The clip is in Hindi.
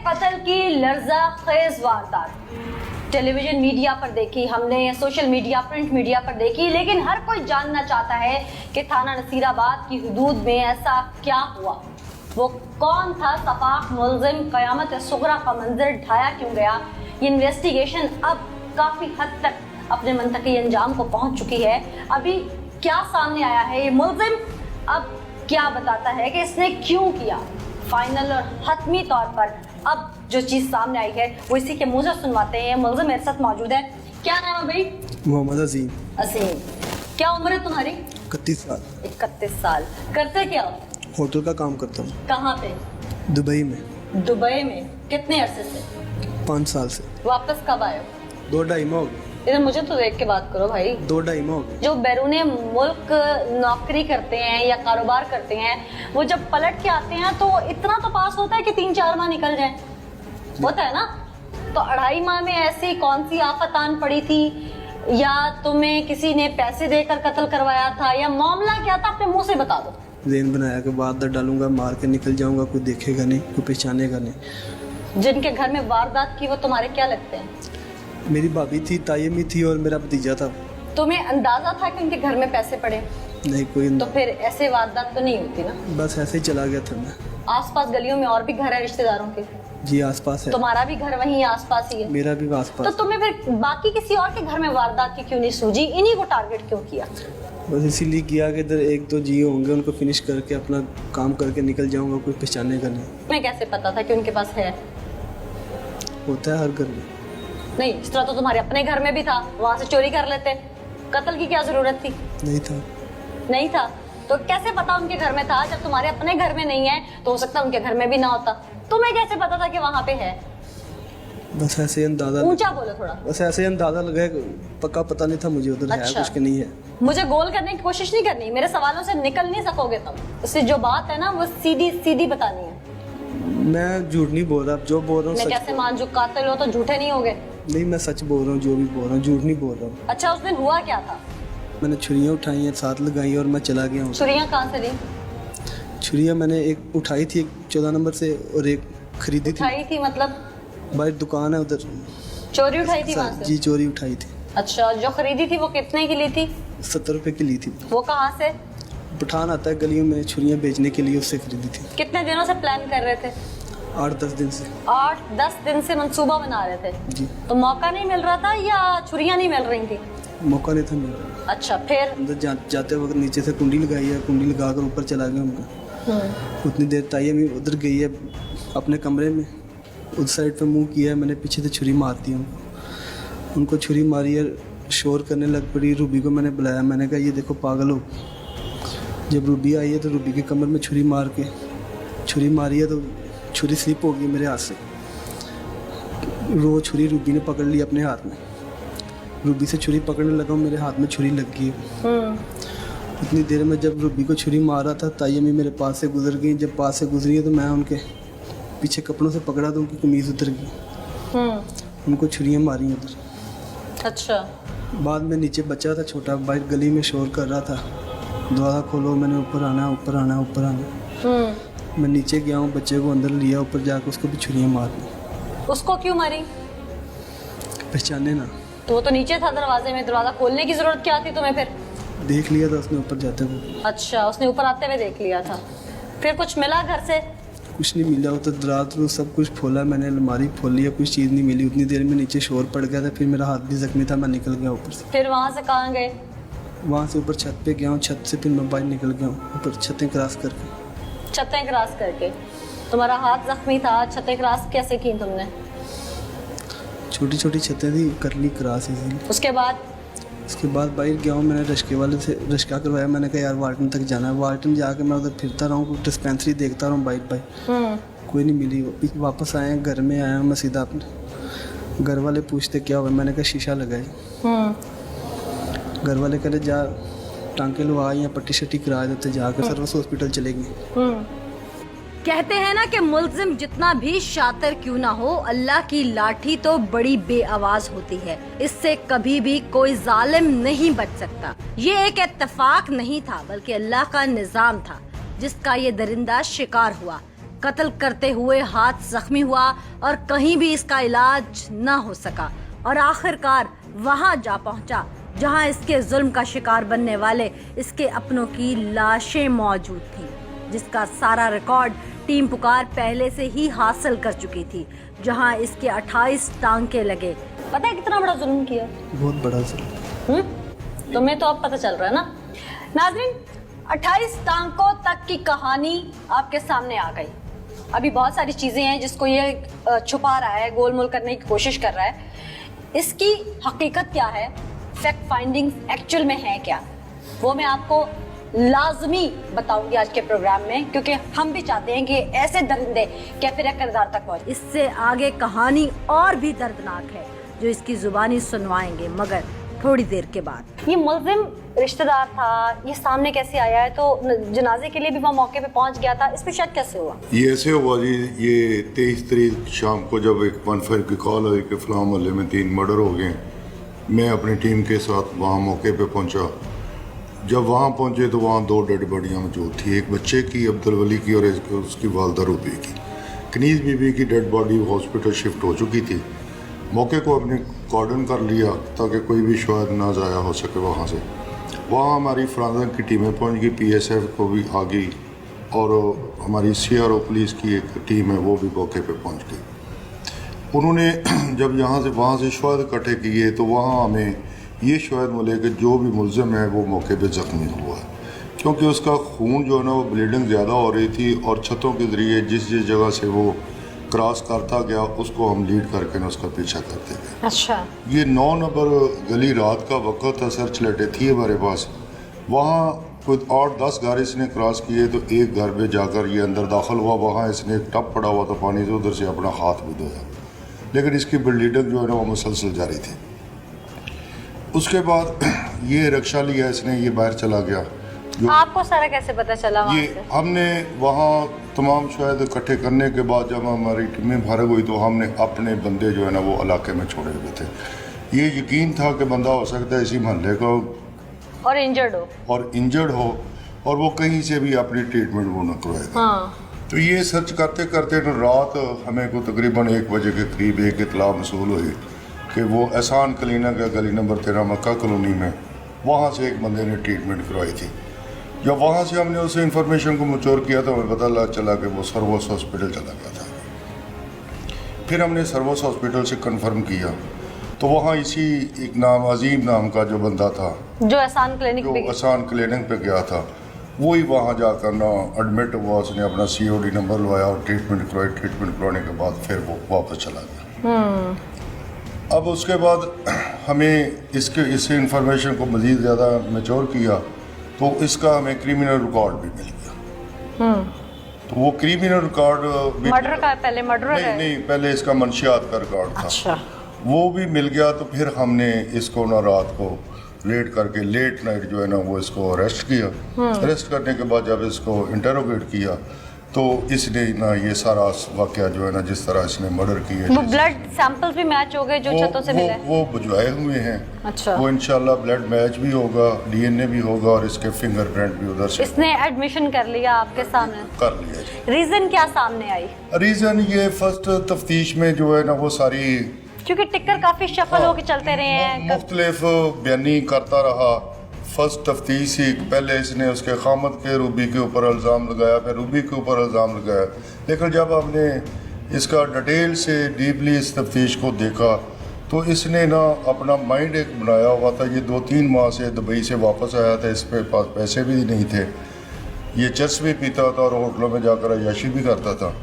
कत्ल की लर्ज़ाखेज वारदात टेलीविजन मीडिया पर देखी हमने, सोशल मीडिया, प्रिंट मीडिया पर देखी, लेकिन हर कोई जानना चाहता है कि थाना नसीराबाद की हुदूद में ऐसा क्या हुआ, वो कौन था सफाक मुलजिम, क़यामत सुगरा का मंजर ढाया क्यों गया। ये इन्वेस्टिगेशन अब काफ़ी हद तक अपने मंतकी अंजाम को पहुंच चुकी है। अभी क्या सामने आया है, ये मुलजिम अब क्या बताता है कि इसने क्यों किया। फाइनल और हतमी तौर पर अब जो चीज़ सामने आई है वो इसी के मुंह से सुनवाते हैं। मुलजिम मेरे साथ मौजूद है। क्या नाम है भाई? मोहम्मद अजीम। अजीम, क्या उम्र है तुम्हारी? 31 साल। 31 साल। करते क्या हो? होटल का काम करता हूँ। कहाँ पे? दुबई में। दुबई में कितने अरसे से? 5 साल से। वापस कब आए हो? 2-2.5 माह हो गए। इधर मुझे तो देख के बात करो भाई। 2-2.5 माह हो गए। जो बैरूने मुल्क नौकरी करते हैं या कारोबार करते हैं, वो जब पलट के आते हैं तो इतना तो पास होता है कि 3-4 माह निकल जाए, होता है ना। तो 2.5 माह में ऐसी कौन सी आफत आन पड़ी थी, या तुम्हें किसी ने पैसे देकर कत्ल करवाया था, या मामला क्या था, अपने मुंह से बता दो। जेन बनाया कि वारदात डालूंगा, मार के निकल जाऊंगा, कोई देखेगा नहीं, कोई पहचानेगा नहीं। जिनके घर में वारदात की वो तुम्हारे क्या लगते हैं? मेरी भाभी थी, तायमी थी और मेरा भतीजा था। तुम्हें अंदाजा था कि उनके घर में पैसे पड़े? नहीं, कोई तो फिर ऐसे वारदात तो नहीं होती ना। बस ऐसे ही चला गया था मैं। आसपास गलियों में और भी घर है रिश्तेदारों के? जी आसपास है। तुम्हारा भी घर वहीं आसपास ही है? मेरा भी तो आसपास। तुम्हें फिर बाकी किसी और के घर में वारदात की क्यों नहीं सूझी, इन्हीं को टारगेट क्यों किया? बस इसीलिए किया कि इधर 1-2 जी होंगे, उनको फिनिश करके अपना काम करके निकल जाऊंगा, कोई पहचानेगा नहीं। तुम्हें कैसे पता था कि उनके पास है? होता है हर घर में। नहीं, इस तरह तो तुम्हारे अपने घर में भी था, वहां से चोरी कर लेते। कत्ल की क्या जरूरत थी? नहीं था। नहीं था तो कैसे पता उनके घर में था? जब तुम्हारे अपने घर में नहीं है तो हो सकता है उनके घर में भी ना होता। तुम्हें कैसे पता था कि वहां पे है? बस ऐसे ही अंदाजा। ऊंचा बोलो थोड़ा। बस ऐसे ही अंदाजा लगा, पक्का पता नहीं था मुझे उधर है कुछ कि नहीं है। मुझे गोल करने की कोशिश नहीं करनी, मेरे सवालों से निकल नहीं सकोगे तुम। उससे जो बात है ना वो सीधी सीधी बतानी है। मैं झूठ नहीं बोल रहा, जो बोल रहा हूँ मैं सच। कैसे मान, जो कातिल हो तो झूठे नहीं होगे? नहीं, मैं सच बोल रहा हूँ, जो भी बोल रहा हूँ, झूठ नहीं बोल रहा हूँ। अच्छा, उस दिन हुआ क्या था? मैंने छुरियाँ उठाई हैं, साथ लगाई और मैं चला गया हूँ। छुरियाँ कहाँ से ली? छुरियाँ मैंने एक उठाई थी, एक 14 नंबर से, और एक खरीदी थी। उठाई थी मतलब? बाहर दुकान है उधर। चोरी उठाई थी वहाँ से? जी चोरी उठाई थी। अच्छा, जो खरीदी थी वो कितने की ली थी? 70 रुपए की ली थी। वो कहाँ से? पठान आता है गलियों में छुरियाँ बेचने के लिए, उससे खरीदी थी। कितने दिनों से प्लान कर रहे थे? 8-10 दिन से। 8-10 दिन से मंसूबा बना रहे थे? जी। तो मौका नहीं मिल रहा था या छुरियाँ नहीं मिल रही थी? मौका नहीं था मिला। अच्छा, फिर? अंदर जाते वक्त नीचे से कुंडी लगाई है, कुंडी लगाकर ऊपर चला गया उनका। उतनी देर तायमी उधर गई है अपने कमरे में, उस साइड पे मुंह किया है, मैंने पीछे से छुरी मार दी उनको छुरी मारी है, शोर करने लग पड़ी। रूबी को मैंने बुलाया, मैंने कहा ये देखो पागल हो। जब रूबी आई है तो रूबी के कमर में छुरी मार के छुरी मारी है तो छुरी स्लिप हो गई मेरे हाथ से। वो छुरी रूबी ने पकड़ ली अपने हाथ में। रूबी से छुरी पकड़ने लगा, मेरे हाथ में छुरी लग गई है। इतनी देर में जब रूबी को छुरी मारा था, तायमी मेरे पास से गुजर गई। जब पास से गुजरी है तो मैं उनके पीछे कपड़ों से पकड़ा तो उनकी कमीज उतर गई। उनको छुरियाँ मारी उधर। अच्छा। बाद में नीचे बच्चा था छोटा, बाहर गली में शोर कर रहा था, दरवाज़ा खोलो, मैंने ऊपर आना, ऊपर आना, ऊपर आना। मैं नीचे गया हूँ, बच्चे को अंदर लिया, ऊपर जाकर उसको भी छुरियाँ मार दी। उसको क्यों मारी? पहचाने ना। तो वो तो नीचे था दरवाजे में, दरवाजा खोलने की जरूरत क्या थी तुम्हें? फिर देख लिया था उसने ऊपर जाते हुए। अच्छा, उसने ऊपर आते हुए देख लिया था। फिर कुछ मिला घर से? कुछ नहीं मिला, वो तो रात को सब कुछ खोला मैंने, अलमारी खोल लिया, कुछ चीज़ नहीं मिली। उतनी देर में नीचे शोर पड़ गया था, फिर मेरा हाथ भी जख्मी था, मैं निकल गया ऊपर से। फिर वहाँ से कहाँ गए? वहाँ से ऊपर छत पे गया हूँ, छत से फिर मैं बाहर निकल गया हूँ, ऊपर छतें क्रॉस करके। छतें क्रॉस करके? तुम्हारा हाथ जख्मी था, छतें क्रॉस कैसे की तुमने? छोटी छोटी छतें थी, कर ली क्रॉस इसीलिए। उसके बाद? उसके बाद बाहर गया हूँ, मैंने रश्के वाले से रश्का करवाया। मैंने कहा यार वाल्टन तक जाना है। वाल्टन जाके मैं उधर फिरता रहा हूँ, डिस्पेंसरी देखता रहा हूँ बाइक। कोई नहीं मिली। वापस आए हैं, घर में आया हूँ मैं सीधा अपने। घर वाले पूछते क्या हुआ, मैंने कहा शीशा लगाए। घर वाले कहते जा टांके लगा या पट्टी शट्टी करा देते, जाकर सर्विस हॉस्पिटल चले गए। कहते हैं ना कि मुल्जिम जितना भी शातिर क्यों ना हो, अल्लाह की लाठी तो बड़ी बेआवाज होती है। इससे कभी भी कोई जालिम नहीं बच सकता। ये एक इत्तेफाक नहीं था बल्कि अल्लाह का निजाम था जिसका ये दरिंदा शिकार हुआ। कत्ल करते हुए हाथ जख्मी हुआ और कहीं भी इसका इलाज न हो सका और आखिरकार वहां जा पहुंचा जहां इसके जुल्म का शिकार बनने वाले इसके अपनों की लाशें मौजूद थीं, जिसका सारा रिकॉर्ड टीम पुकार पहले से ही हासिल कर चुकी थी, जहां इसके 28 टांके लगे। पता है कितना बड़ा जुल्म किया? बहुत बड़ा सर। तुम्हें तो अब पता चल रहा है ना। नाज़रीन, 28 टांकों तक की कहानी आपके सामने आ गई। अभी बहुत सारी चीजें हैं जिसको ये छुपा रहा है, गोलमोल करने की कोशिश कर रहा है। इसकी हकीकत क्या है, फैक्ट फाइंडिंग एक्चुअल में है क्या, वो मैं आपको लाजमी बताऊंगी आज के प्रोग्राम में, क्योंकि हम भी चाहते हैं कि ऐसे दरिंदे कैफिरा किरदार तक पहुंचे। इससे आगे कहानी और भी दर्दनाक है जो इसकी जुबानी सुनवाएंगे, मगर थोड़ी देर के बाद। ये मुल्जिम रिश्तेदार था, ये सामने कैसे आया है? तो जनाजे के लिए भी वहाँ मौके पे पहुंच गया था, इस पे शक कैसे हुआ? ये ऐसे हुआ जी, ये 23 तारीख शाम को जब एक 15 की कॉल आई कि फलां मोहल्ले में 3 मर्डर हो गए, मैं अपनी टीम के साथ वहाँ मौके पे पहुँचा। जब वहाँ पहुँचे तो वहाँ 2 डेड बॉडियाँ मौजूद थी, एक बच्चे की अब्दुल वली की और उसकी वालदा रूबी की। कनीज़ बीबी की डेड बॉडी हॉस्पिटल शिफ्ट हो चुकी थी। मौके को अपने कॉर्डन कर लिया ताकि कोई भी शायद ना ज़ाया हो सके वहाँ से। वहाँ हमारी फरांस की टीमें पहुँच गई, PSF को भी आ गई और हमारी CRO पुलिस की एक टीम है वो भी मौके पे पहुँच गई। उन्होंने जब वहाँ से शवाद इकट्ठे किए तो वहाँ हमें ये शवाद मिले कि जो भी मुल्ज़िम है वो मौके पे ज़ख्मी हुआ है, क्योंकि उसका खून जो है ना वो ब्लीडिंग ज़्यादा हो रही थी और छतों के ज़रिए जिस जगह से वो क्रॉस करता गया उसको हम लीड करके ना उसका पीछा करते गए। अच्छा, ये 9 नंबर गली रात का वक्त था, सर्च लाइटें थी हमारे पास। वहाँ कोई 8-10 घर इसने क्रॉस किए तो एक घर में जाकर ये अंदर दाखिल हुआ। वहाँ इसने एक टब पड़ा हुआ था पानी से, उधर से अपना हाथ भी धोया, लेकिन इसकी ब्लीडिंग जो है ना वो मुसलसल जारी थी। उसके बाद ये रिक्शा लिया इसने, ये बाहर चला गया। आपको सारा कैसे पता चला वहाँ ये से? हमने वहाँ तमाम शायद इकट्ठे करने के बाद जब हमारी टीमें फारग हुई तो हमने अपने बंदे जो है ना वो इलाके में छोड़े हुए थे। ये यकीन था कि बंदा हो सकता है इसी मोहल्ले का और इंजर्ड हो और वो कहीं से भी अपनी ट्रीटमेंट वो न करवाएगा। हाँ। तो ये सर्च करते करते न रात हमें को तकरीबन 1 बजे के करीब एक इतला मसूल हुई कि वो एहसान क्लिनिक है गली नंबर 13 मक्का कॉलोनी में, वहाँ से एक बंदे ने ट्रीटमेंट करवाई थी। जब वहाँ से हमने उस इंफॉर्मेशन को मैच्योर किया तो हमें पता चला कि वो सर्वस हॉस्पिटल चला गया था। फिर हमने सर्वस हॉस्पिटल से कंफर्म किया तो वहाँ इसी एक नाम अजीम नाम का जो बंदा था जो एहसान क्लिनिक पे गया था, वही वहाँ जाकर ना एडमिट हुआ। उसने अपना COD नंबर लवाया और ट्रीटमेंट करवाई। ट्रीटमेंट करवाने के बाद फिर वो वापस चला गया। अब उसके बाद हमें इस इंफॉर्मेशन को मज़ीद ज़्यादा मैच्योर किया तो इसका हमें क्रिमिनल रिकॉर्ड भी मिल गया। तो वो क्रिमिनल रिकॉर्ड भी पहले इसका मंशियात का रिकॉर्ड था। अच्छा। वो भी मिल गया। तो फिर हमने इसको ना रात को लेट करके लेट नाइट जो है ना वो इसको अरेस्ट किया। अरेस्ट करने के बाद जब इसको इंटरोगेट किया तो इसने ना ये सारा वाकया जो है ना जिस तरह इसने मर्डर किए, वो ब्लड सैंपल्स भी मैच हो गए जो छतों से मिले, वो बुझवाए हुए हैं। अच्छा। वो इंशाल्लाह ब्लड मैच भी होगा, DNA भी होगा और इसके फिंगरप्रिंट भी उधर से इसने एडमिशन कर लिया आपके सामने? कर लिया जी। रीजन क्या सामने आई? रीजन ये फर्स्ट तफ्तीश में जो है ना वो सारी, क्योंकि टिक्कर काफी शफल होकर चलते रहे हैं, मुख्तलिफ बयानी करता रहा। फर्स्ट तफ्तीश ही पहले इसने उसके खामद के रूबी के ऊपर इल्ज़ाम लगाया, फिर रूबी के ऊपर इल्ज़ाम लगाया। लेकिन जब हमने इसका डिटेल से डीपली इस तफ्तीश को देखा तो इसने ना अपना माइंड एक बनाया हुआ था। ये 2-3 माह से दुबई से वापस आया था, इस पे पास पैसे भी नहीं थे, ये चर्स भी पीता था और होटलों में जाकर अय्याशी भी करता था।